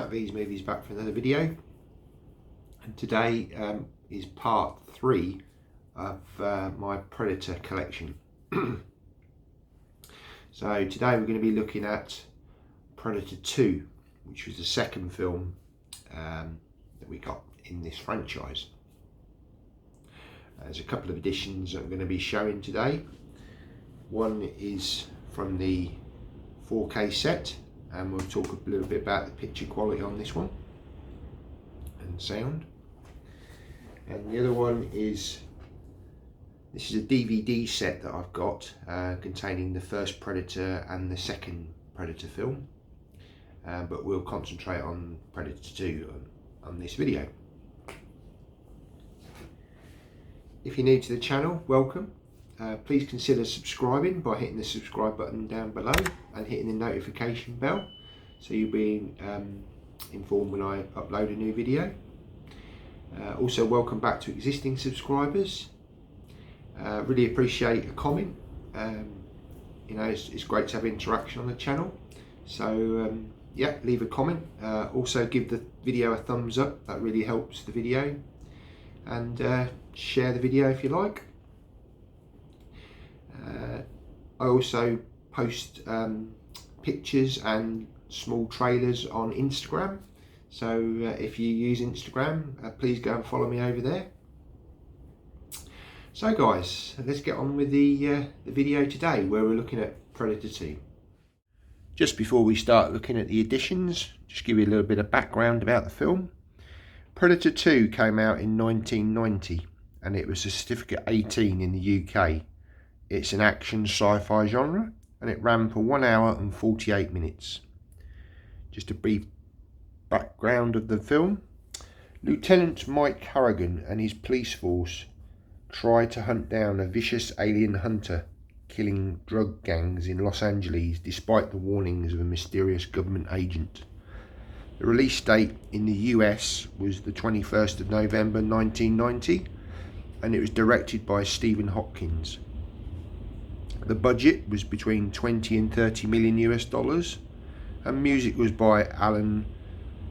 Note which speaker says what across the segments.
Speaker 1: Smack these movies back for another video, and today is part 3 of my Predator collection. So today we're going to be looking at Predator 2, which was the second film that we got in this franchise. There's a couple of editions that I'm going to be showing today. One is from the 4K set, and we'll talk a little bit about the picture quality on this one and sound. And the other one is, this is a DVD set that I've got containing the first Predator and the second Predator film, but we'll concentrate on Predator 2 on this video. If you're new to the channel, welcome. Please consider subscribing by hitting the subscribe button down below and hitting the notification bell so you'll be informed when I upload a new video. Also, welcome back to existing subscribers. Really appreciate a comment. You know, it's great to have interaction on the channel, so yeah, leave a comment. Also give the video a thumbs up, that really helps the video, and share the video if you like. I also post pictures and small trailers on Instagram, so if you use Instagram, please go and follow me over there. So guys, let's get on with the video today, where we're looking at Predator 2. Just before we start looking at the editions, just give you a little bit of background about the film. Predator 2 came out in 1990 and it was a certificate 18 in the UK. It's an action sci-fi genre and it ran for 1 hour and 48 minutes. Just a brief background of the film. Lieutenant Mike Harrigan and his police force try to hunt down a vicious alien hunter killing drug gangs in Los Angeles despite the warnings of a mysterious government agent. The release date in the US was the 21st of November 1990 and it was directed by Stephen Hopkins. The budget was between 20 and 30 million US dollars and music was by Alan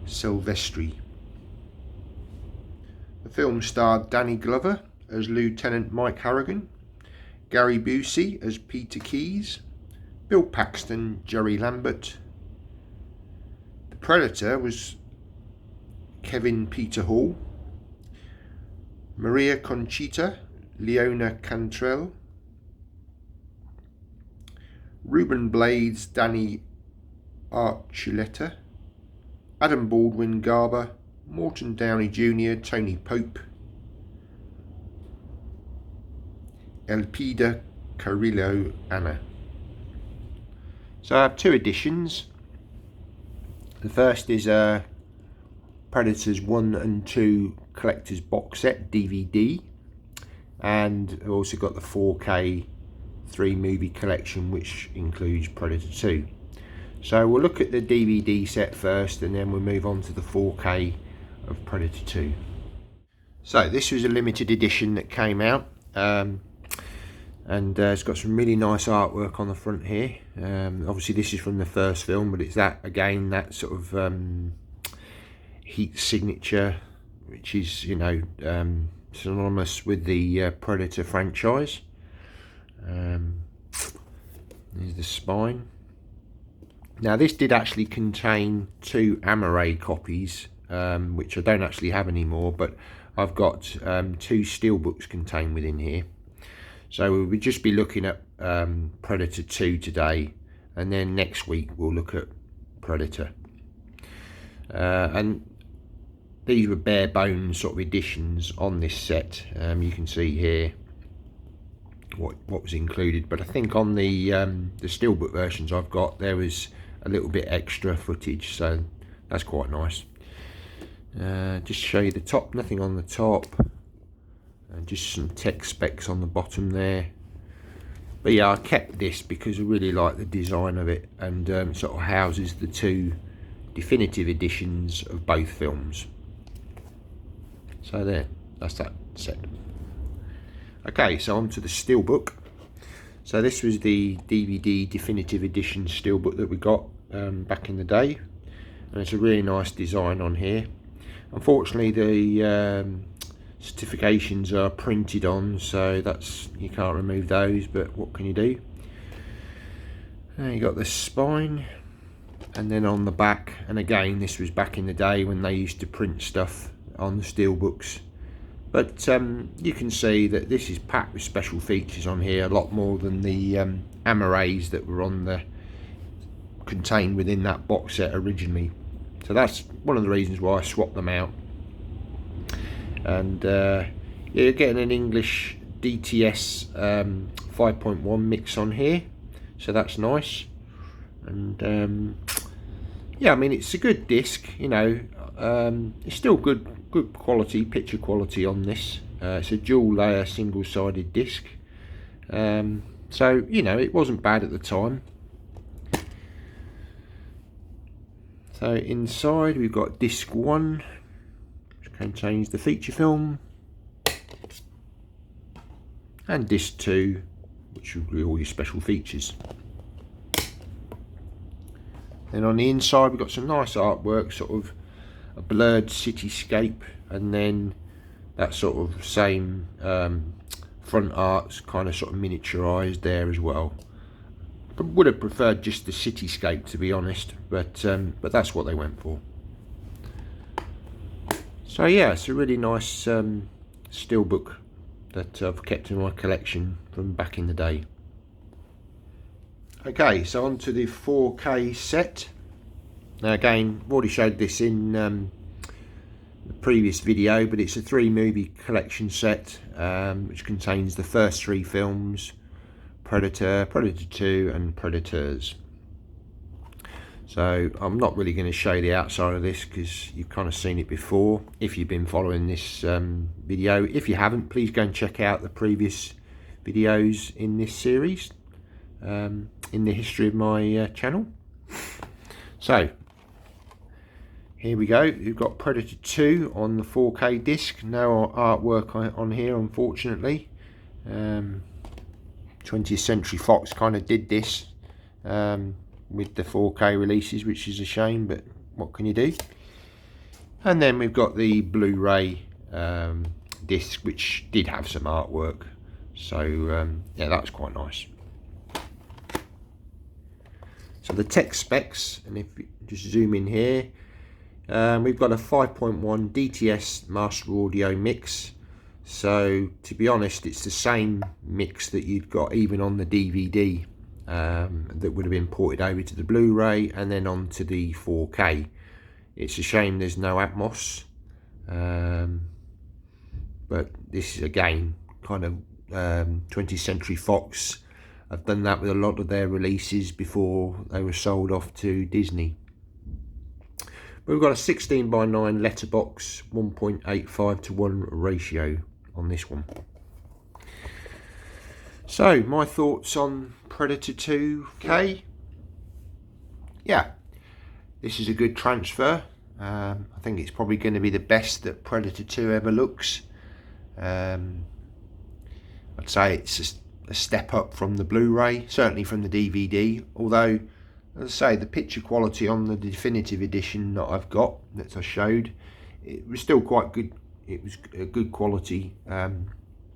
Speaker 1: Silvestri. The film starred Danny Glover as Lieutenant Mike Harrigan, Gary Busey as Peter Keyes, Bill Paxton, Jerry Lambert. The Predator was Kevin Peter Hall, Maria Conchita, Leona Cantrell, Ruben Blades, Danny Archuleta, Adam Baldwin Garber, Morton Downey Jr., Tony Pope, Elpida Carrillo Anna. So I have two editions. The first is Predators 1 and 2 collector's box set DVD, and I've also got the 4K 3 movie collection, which includes Predator 2. So we'll look at the DVD set first and then we'll move on to the 4K of Predator 2. So this was a limited edition that came out, and it's got some really nice artwork on the front here. Obviously this is from the first film, but it's that again, that sort of heat signature, which is, you know, synonymous with the Predator franchise. There's the spine. Now this did actually contain 2 Amaray copies, which I don't actually have anymore, but I've got 2 steelbooks contained within here. So we'll just be looking at Predator 2 today, and then next week we'll look at Predator. And these were bare bones sort of editions on this set. You can see here what was included, but I think on the steelbook versions I've got, there was a little bit extra footage, so that's quite nice. Just show you the top, nothing on the top. And just some text specs on the bottom there. But yeah, I kept this because I really like the design of it, and sort of houses the 2 definitive editions of both films. So there, that's that set. Okay, so on to the steelbook. So this was the DVD definitive edition steelbook that we got back in the day. and it's a really nice design on here. Unfortunately, the certifications are printed on, so that's, you can't remove those, but what can you do? Now you got the spine, and then on the back, and again this was back in the day when they used to print stuff on the steel books, but you can see that this is packed with special features on here, a lot more than the amores that were on the contained within that box set originally. So that's one of the reasons why I swapped them out. And yeah, you're getting an English DTS 5.1 mix on here, so that's nice. And yeah, I mean, it's a good disc, you know. It's still good quality, picture quality on this. It's a dual layer single-sided disc, so you know, it wasn't bad at the time. So inside we've got disc 1, which contains the feature film, and disc 2, which will be all your special features. Then on the inside we've got some nice artwork, sort of a blurred cityscape, and then that sort of same front art's kind of sort of miniaturized there as well. I would have preferred just the cityscape, to be honest, but that's what they went for. So yeah, it's a really nice steelbook that I've kept in my collection from back in the day. Okay, so on to the 4K set. Now again, I've already showed this in the previous video, but it's a 3-movie collection set which contains the first 3 films: Predator, Predator 2 and Predators. So I'm not really going to show the outside of this because you've kind of seen it before if you've been following this video. If you haven't, please go and check out the previous videos in this series, in the history of my channel. So here we go, we've got Predator 2 on the 4K disc. No artwork on here, unfortunately. 20th Century Fox kind of did this with the 4K releases, which is a shame, but what can you do? And then we've got the Blu-ray disc, which did have some artwork, so yeah, that's quite nice. So the tech specs, and if you just zoom in here, we've got a 5.1 DTS master audio mix. So to be honest, it's the same mix that you've got even on the DVD that would have been ported over to the Blu-ray and then onto the 4K. It's a shame there's no Atmos, but this is again kind of 20th Century Fox. I've done that with a lot of their releases before they were sold off to Disney. But we've got a 16:9 letterbox 1.85:1 ratio on this one. So my thoughts on Predator 2K. Yeah, this is a good transfer. I think it's probably going to be the best that Predator 2 ever looks. I'd say it's a step up from the Blu-ray, certainly from the DVD, although as I say, the picture quality on the definitive edition that I've got, that I showed, it was still quite good. It was a good quality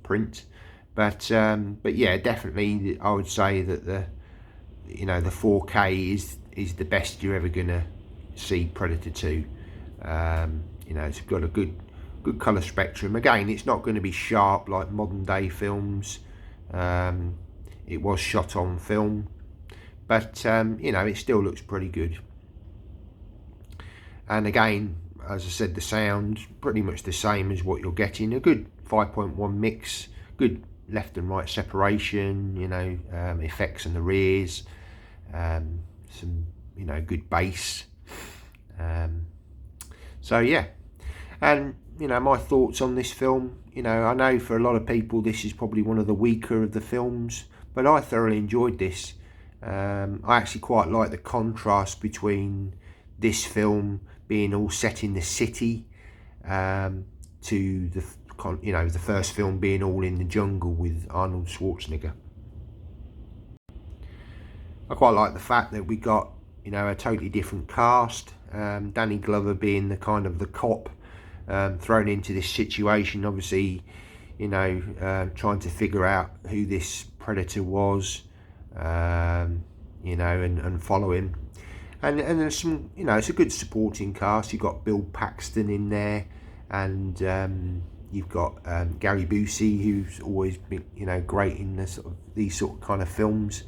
Speaker 1: print, but yeah, definitely I would say that the 4K is the best you're ever gonna see Predator 2. You know, it's got a good color spectrum. Again, it's not going to be sharp like modern day films. It was shot on film, but you know, it still looks pretty good. And again, as I said, the sound pretty much the same as what you're getting. A good 5.1 mix, good left and right separation, you know, effects in the rears, some, you know, good bass. So yeah, and you know, my thoughts on this film, you know, I know for a lot of people this is probably one of the weaker of the films, but I thoroughly enjoyed this. I actually quite like the contrast between this film being all set in the city to the, you know, the first film being all in the jungle with Arnold Schwarzenegger. I quite like the fact that we got, you know, a totally different cast. Danny Glover being the kind of the cop thrown into this situation, obviously, you know, trying to figure out who this predator was, you know, and follow him. And there's some, you know, it's a good supporting cast. You've got Bill Paxton in there, and you've got Gary Busey, who's always been, you know, great in the these sort of kind of films.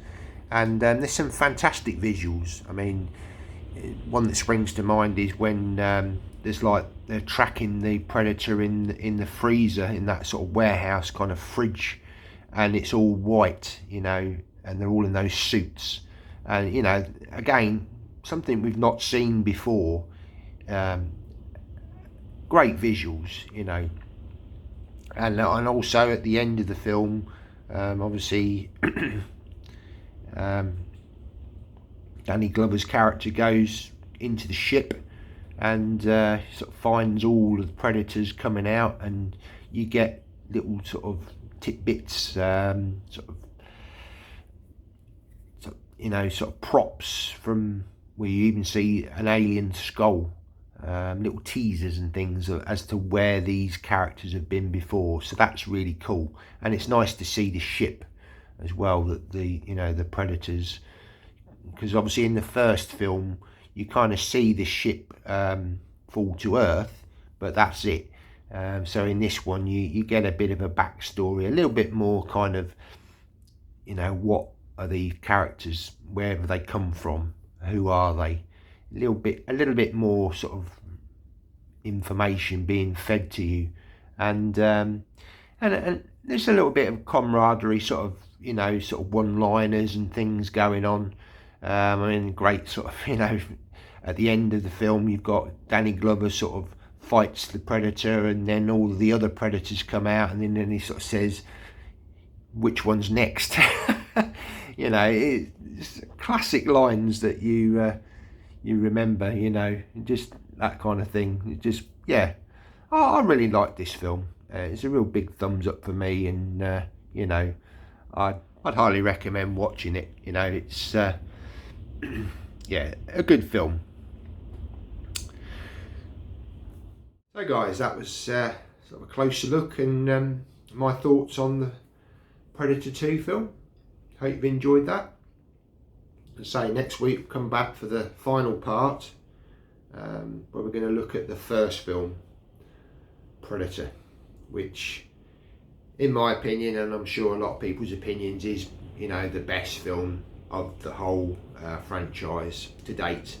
Speaker 1: And there's some fantastic visuals. I mean, one that springs to mind is when there's like they're tracking the predator in the freezer, in that sort of warehouse kind of fridge, and it's all white, you know, and they're all in those suits. And, you know, again, something we've not seen before. Great visuals, you know, and also at the end of the film, obviously, Danny Glover's character goes into the ship and sort of finds all of the predators coming out, and you get little sort of tidbits, sort of, you know, sort of props from where you even see an alien skull, little teasers and things as to where these characters have been before. So that's really cool, and it's nice to see the ship as well, that the, you know, the predators, because obviously in the first film you kind of see the ship fall to Earth, but that's it. So in this one you get a bit of a backstory, a little bit more kind of, you know, what are the characters, where have they come from, who are they, a little bit more sort of information being fed to you, and there's a little bit of camaraderie, sort of, you know, sort of one-liners and things going on. I mean, great sort of, you know, at the end of the film you've got Danny Glover sort of fights the predator, and then all of the other predators come out, and then he sort of says, which one's next? You know, it's classic lines that you remember, you know, just that kind of thing. It just, yeah, I really like this film. It's a real big thumbs up for me, and you know, I'd highly recommend watching it. You know, it's yeah, a good film. So guys, that was sort of a closer look and my thoughts on the Predator 2 film. Hope you've enjoyed that. As I say, next week we'll come back for the final part, where we're going to look at the first film, Predator, which in my opinion, and I'm sure a lot of people's opinions, is, you know, the best film of the whole franchise to date.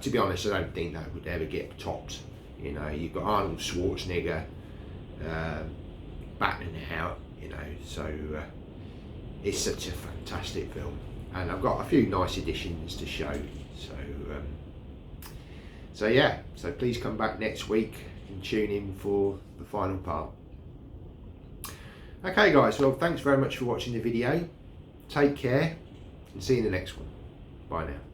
Speaker 1: To be honest, I don't think that would ever get topped. You know, you've got Arnold Schwarzenegger battling it out, you know, so it's such a fantastic film, and I've got a few nice additions to show. So yeah, so please come back next week and tune in for the final part. Okay guys, well, thanks very much for watching the video. Take care and see you in the next one. Bye now.